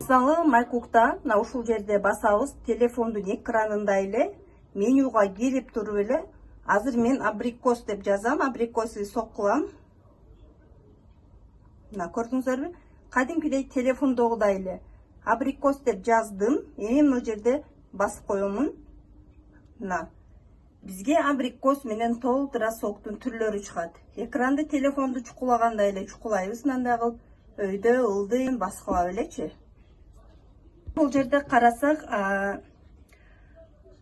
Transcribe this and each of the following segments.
Мысалы, MacBook'та ушул жерде басабыз, телефондун экранында эле менюга келип туруп эле, азыр мен абрикос деп жазам, абрикосты соккулам. Мына көрдүңүзбү? Кадимкидей телефондогудай эле абрикос деп жаздым. Эми мына жерде басып коемун. Мына бизге абрикос менен толтура соктун түрлөрү чыгат. Экранды телефонду чукулагандай эле чукулайбыз, мындай кылып өйдө ылдый баскылап элечи. Бул жерде карасак,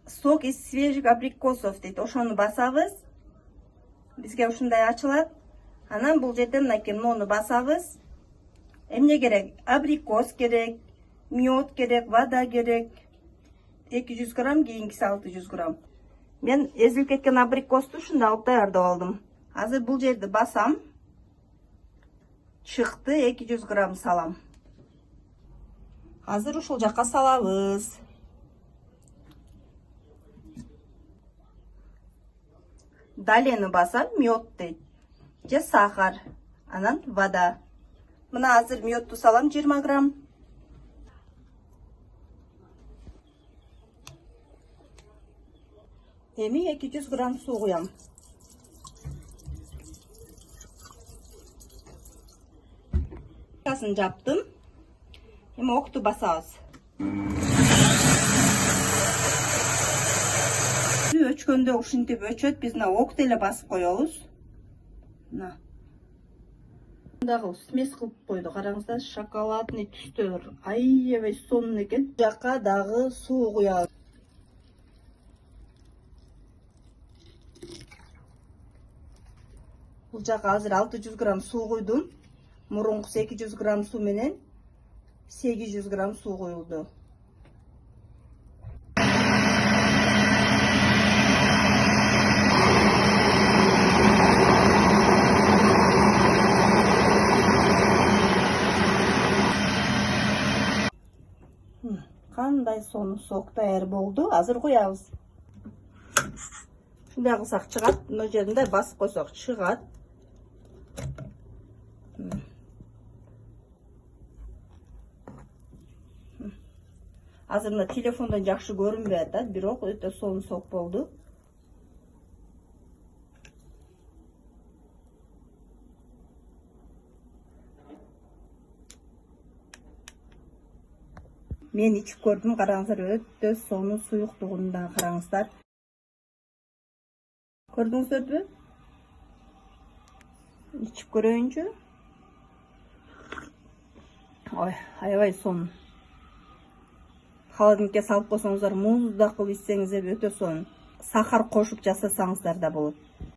сок из свежих абрикосов дейт. Ошону басабыз. Бизге ушундай ачылат. Анан бул жерде мынакей муну басабыз. Эмне керек? Абрикос керек, мед керек, вода керек. 200 грамм, кийинкиси 600 грамм. Мен эзилип кеткен абрикосту ушундай алып даярдап алдым. Азыр бул жерди басам. Чыкты, 200 грамм салам. Азыр ушул жака салабыз. Далени басам, мед дейт. Же сахар. Анан вода. Мына азыр медту салам 20 грамм. Эми 200 грамм суу куям. Касын жаптым. Эми окту басабыз. Өчкөндө ушинтип өчөт, биз мына окты эле басып коебуз. Мына. Мындагы смес кылып койду. Караңыздар, шоколадный түстөр. Аябай сонун экен. Жака дагы суу куябыз. Бул жака азыр 600 грамм суу куйдум. Мурункусы 200 грамм суу менен 800 грамм суу куюлду. Кандай сонун сок даяр болду. Азыр куябыз. Ушундай кылсак чыгат. Мына жеринде басып койсок чыгат. Азыр мына телефондон жакшы көрүнбөй атат, бирок өтө сонун сок болду. Мен ичип көрдүм, караңыздар, өтө сонун суюктугунда караңыздар. Көрдүңүздөрбү? Ичип көрөйүнчү. Ой, аябай сонун. Холодильникке салып койсоңуздар, муздак кылып ичсеңиз өтө сонун. Сахар кошуп жасасаңыздар да болот.